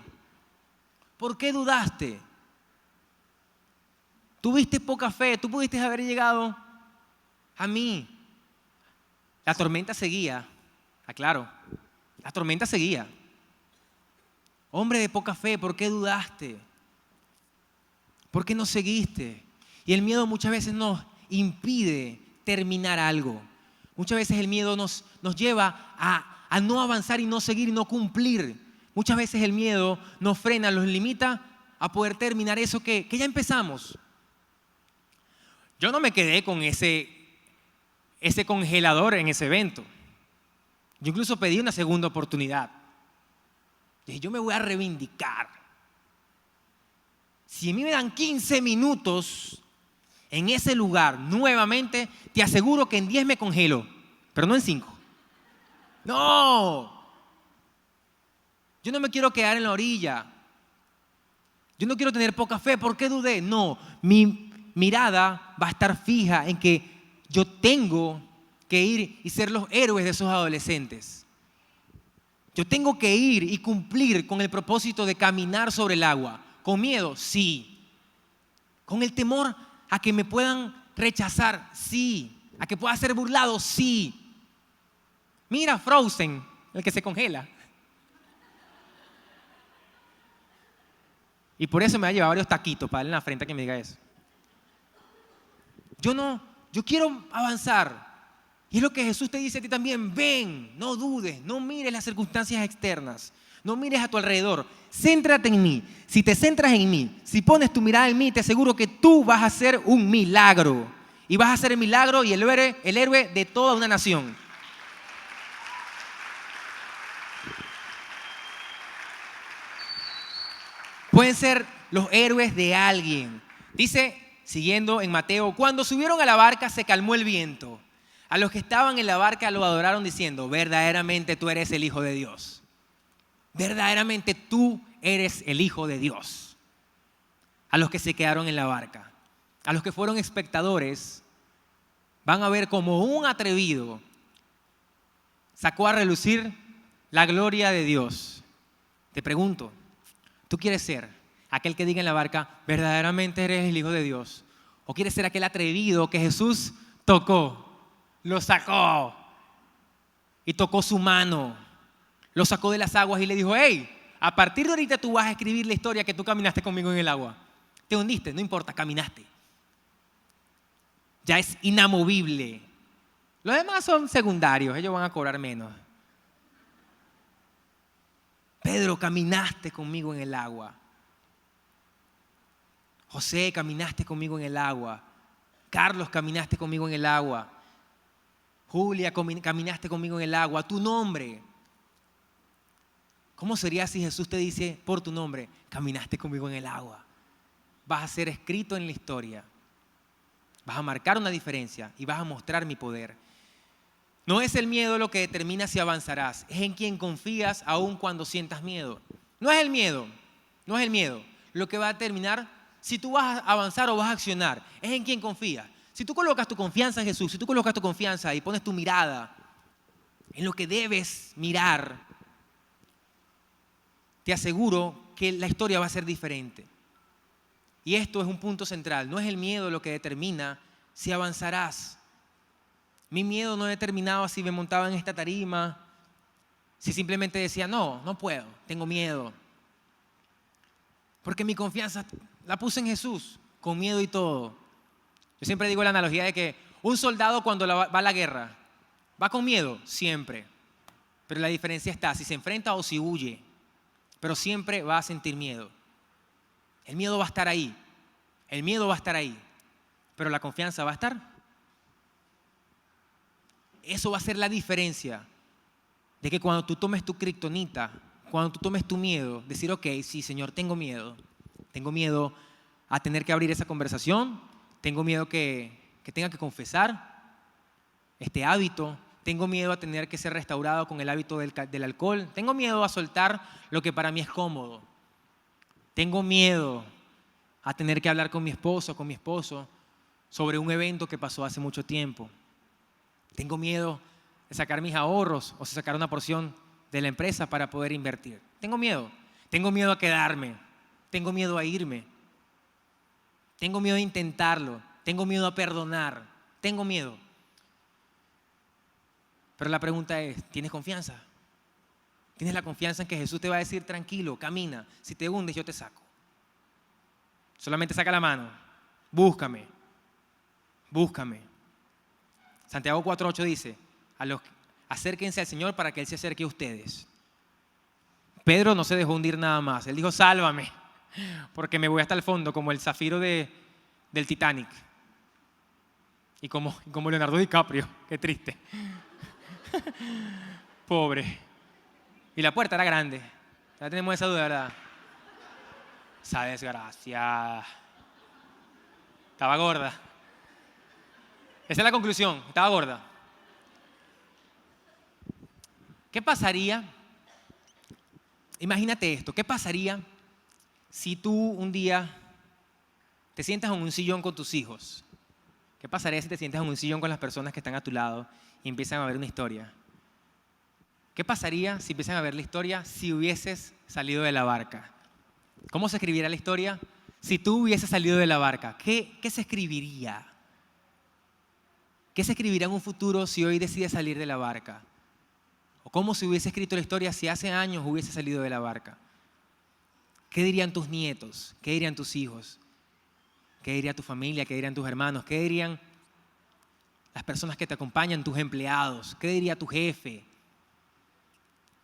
Tuviste poca fe, tú pudiste haber llegado a mí. La tormenta seguía, aclaro, la tormenta seguía. Hombre de poca fe, ¿por qué dudaste? ¿Por qué no seguiste? Y el miedo muchas veces nos impide terminar algo. Muchas veces el miedo nos lleva a no avanzar y no seguir y no cumplir. Muchas veces el miedo nos frena, nos limita a poder terminar eso que ya empezamos. Yo no me quedé con ese congelador en ese evento. Yo incluso pedí una segunda oportunidad. Dije, yo me voy a reivindicar. Si a mí me dan 15 minutos en ese lugar nuevamente, te aseguro que en 10 me congelo. pero no en 5. No. Yo no me quiero quedar en la orilla. Yo no quiero tener poca fe. ¿Por qué dudé? No, mi mirada va a estar fija en que yo tengo que ir y ser los héroes de esos adolescentes. Yo tengo que ir y cumplir con el propósito de caminar sobre el agua. ¿Con miedo? Sí. ¿Con el temor a que me puedan rechazar? Sí. ¿A que pueda ser burlado? Sí. Mira Frozen, el que se congela. Y por eso me va a llevar varios taquitos para darle en la frente a quien me diga eso. Yo quiero avanzar. Y es lo que Jesús te dice a ti también. Ven, no dudes, no mires las circunstancias externas. No mires a tu alrededor. Céntrate en mí. Si te centras en mí, si pones tu mirada en mí, te aseguro que tú vas a hacer un milagro. Y vas a ser el milagro y el héroe de toda una nación. Pueden ser los héroes de alguien. Dice, siguiendo en Mateo, cuando subieron a la barca se calmó el viento. A los que estaban en la barca lo adoraron diciendo, verdaderamente tú eres el Hijo de Dios. Verdaderamente tú eres el Hijo de Dios. A los que se quedaron en la barca, a los que fueron espectadores, van a ver como un atrevido sacó a relucir la gloria de Dios. Te pregunto, ¿tú quieres ser aquel que diga en la barca, verdaderamente eres el Hijo de Dios? ¿O quieres ser aquel atrevido que Jesús tocó, lo sacó y tocó su mano, lo sacó de las aguas y le dijo, hey, a partir de ahorita tú vas a escribir la historia que tú caminaste conmigo en el agua? Te hundiste, no importa, caminaste. Ya es inamovible. Los demás son secundarios, ellos van a cobrar menos. Pedro, caminaste conmigo en el agua. José, caminaste conmigo en el agua. Carlos, caminaste conmigo en el agua. Julia, caminaste conmigo en el agua. Tu nombre. ¿Cómo sería si Jesús te dice por tu nombre, caminaste conmigo en el agua? Vas a ser escrito en la historia. Vas a marcar una diferencia y vas a mostrar mi poder. No es el miedo lo que determina si avanzarás, es en quien confías aun cuando sientas miedo. No es el miedo, no es el miedo lo que va a determinar si tú vas a avanzar o vas a accionar, es en quien confías. Si tú colocas tu confianza en Jesús, si tú colocas tu confianza y pones tu mirada en lo que debes mirar, te aseguro que la historia va a ser diferente. Y esto es un punto central, no es el miedo lo que determina si avanzarás. Mi miedo no determinaba si me montaba en esta tarima, si simplemente decía, no puedo, tengo miedo. Porque mi confianza la puse en Jesús, con miedo y todo. Yo siempre digo la analogía de que un soldado cuando va a la guerra, ¿va con miedo? Siempre. Pero la diferencia está si se enfrenta o si huye. Pero siempre va a sentir miedo. El miedo va a estar ahí. El miedo va a estar ahí. Pero la confianza va a estar. Eso va a ser la diferencia de que cuando tú tomes tu kriptonita, cuando tú tomes tu miedo, decir, ok, sí, Señor, tengo miedo a tener que abrir esa conversación, tengo miedo que tenga que confesar este hábito, tengo miedo a tener que ser restaurado con el hábito del alcohol, tengo miedo a soltar lo que para mí es cómodo, tengo miedo a tener que hablar con mi esposo, con mi esposo, sobre un evento que pasó hace mucho tiempo. Tengo miedo de sacar mis ahorros o de sacar una porción de la empresa para poder invertir. Tengo miedo a quedarme, tengo miedo a irme, tengo miedo a intentarlo, tengo miedo a perdonar, tengo miedo. Pero la pregunta es, ¿tienes confianza? ¿Tienes la confianza en que Jesús te va a decir, tranquilo, camina, si te hundes yo te saco? Solamente saca la mano, búscame. Santiago 4:8 dice, acérquense al Señor para que Él se acerque a ustedes. Pedro no se dejó hundir nada más. Él dijo, sálvame, porque me voy hasta el fondo, como el zafiro del Titanic. Y como Leonardo DiCaprio, qué triste. Pobre. Y la puerta era grande. Ya tenemos esa duda, ¿verdad? Esa desgracia. Estaba gorda. Esa es la conclusión, estaba gorda. ¿Qué pasaría? Imagínate esto, ¿qué pasaría si tú un día te sientas en un sillón con tus hijos? ¿Qué pasaría si te sientas en un sillón con las personas que están a tu lado y empiezan a ver una historia? ¿Qué pasaría si empiezan a ver la historia si hubieses salido de la barca? ¿Cómo se escribiría la historia si tú hubieses salido de la barca? ¿Qué se escribiría? ¿Qué se escribiría en un futuro si hoy decides salir de la barca? ¿O cómo se hubiese escrito la historia si hace años hubiese salido de la barca? ¿Qué dirían tus nietos? ¿Qué dirían tus hijos? ¿Qué diría tu familia? ¿Qué dirían tus hermanos? ¿Qué dirían las personas que te acompañan, tus empleados? ¿Qué diría tu jefe?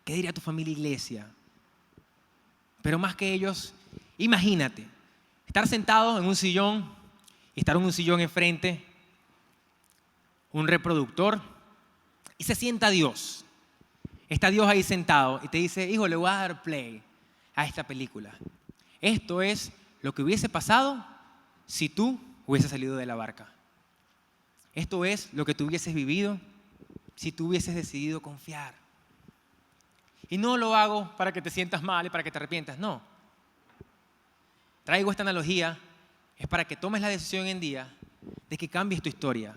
¿Qué diría tu familia iglesia? Pero más que ellos, imagínate, estar sentado en un sillón y estar en un sillón enfrente, un reproductor, y se sienta Dios. Está Dios ahí sentado y te dice, hijo, le voy a dar play a esta película. Esto es lo que hubiese pasado si tú hubieses salido de la barca. Esto es lo que tú hubieses vivido si tú hubieses decidido confiar. Y no lo hago para que te sientas mal y para que te arrepientas, no. Traigo esta analogía, es para que tomes la decisión en día de que cambies tu historia,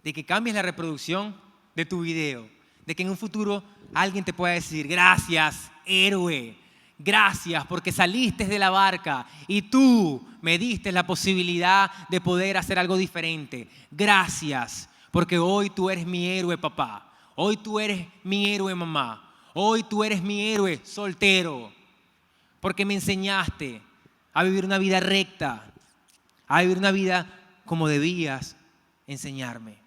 de que cambies la reproducción de tu video, de que en un futuro alguien te pueda decir, gracias, héroe, gracias porque saliste de la barca y tú me diste la posibilidad de poder hacer algo diferente. Gracias porque hoy tú eres mi héroe, papá. Hoy tú eres mi héroe, mamá. Hoy tú eres mi héroe soltero, porque me enseñaste a vivir una vida recta, a vivir una vida como debías enseñarme.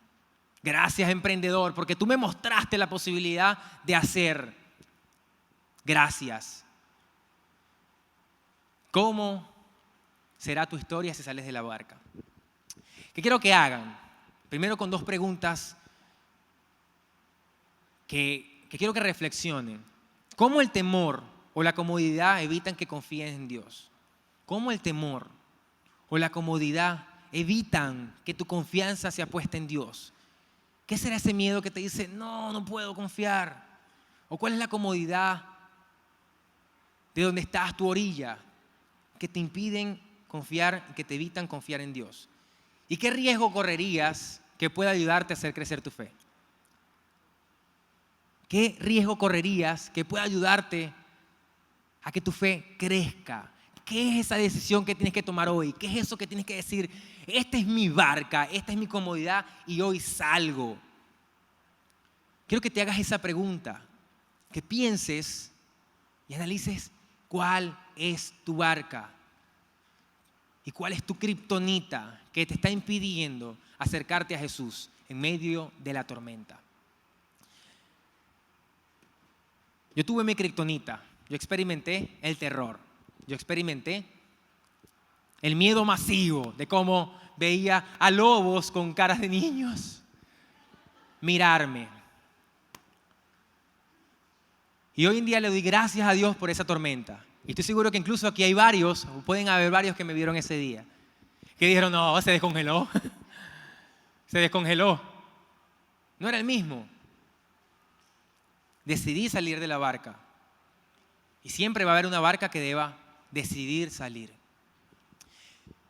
Gracias, emprendedor, porque tú me mostraste la posibilidad de hacer. Gracias. ¿Cómo será tu historia si sales de la barca? ¿Qué quiero que hagan? Primero con dos preguntas que quiero que reflexionen. ¿Cómo el temor o la comodidad evitan que confíes en Dios? ¿Cómo el temor o la comodidad evitan que tu confianza sea puesta en Dios? ¿Qué será ese miedo que te dice, no puedo confiar? ¿O cuál es la comodidad de donde estás, tu orilla, que te impiden confiar y que te evitan confiar en Dios? ¿Y qué riesgo correrías que pueda ayudarte a hacer crecer tu fe? ¿Qué riesgo correrías que pueda ayudarte a que tu fe crezca? ¿Qué es esa decisión que tienes que tomar hoy? ¿Qué es eso que tienes que decir? Esta es mi barca, esta es mi comodidad y hoy salgo. Quiero que te hagas esa pregunta, que pienses y analices cuál es tu barca y cuál es tu kriptonita que te está impidiendo acercarte a Jesús en medio de la tormenta. Yo tuve mi kriptonita, yo experimenté el terror, yo experimenté el miedo masivo de cómo veía a lobos con caras de niños mirarme. Y hoy en día le doy gracias a Dios por esa tormenta. Y estoy seguro que incluso aquí hay varios, o pueden haber varios que me vieron ese día, que dijeron, no, se descongeló, se descongeló. No era el mismo. Decidí salir de la barca. Y siempre va a haber una barca que deba decidir salir.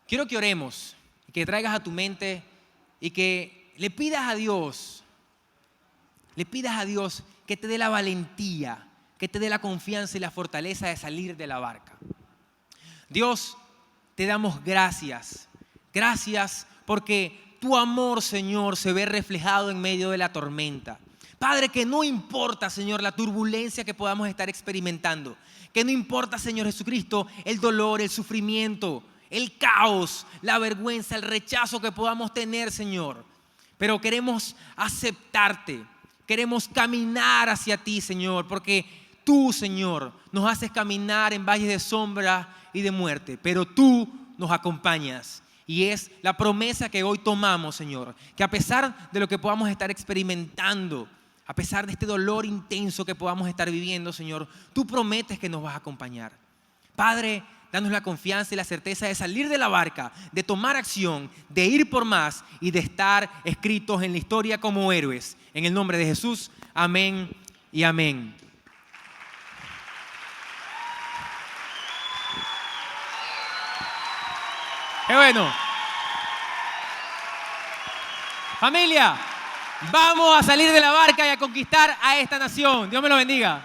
Quiero que oremos, que traigas a tu mente y que le pidas a Dios que te dé la valentía, que te dé la confianza y la fortaleza de salir de la barca. Dios, te damos gracias. Gracias porque tu amor, Señor, se ve reflejado en medio de la tormenta. Padre, que no importa, Señor, la turbulencia que podamos estar experimentando. Que no importa, Señor Jesucristo, el dolor, el sufrimiento, el caos, la vergüenza, el rechazo que podamos tener, Señor. Pero queremos aceptarte. Queremos caminar hacia ti, Señor, porque tú, Señor, nos haces caminar en valles de sombra y de muerte. Pero tú nos acompañas. Y es la promesa que hoy tomamos, Señor. Que a pesar de lo que podamos estar experimentando, a pesar de este dolor intenso que podamos estar viviendo, Señor, tú prometes que nos vas a acompañar. Padre, danos la confianza y la certeza de salir de la barca, de tomar acción, de ir por más y de estar escritos en la historia como héroes. En el nombre de Jesús, amén y amén. ¡Qué bueno! Familia, vamos a salir de la barca y a conquistar a esta nación. Dios me lo bendiga.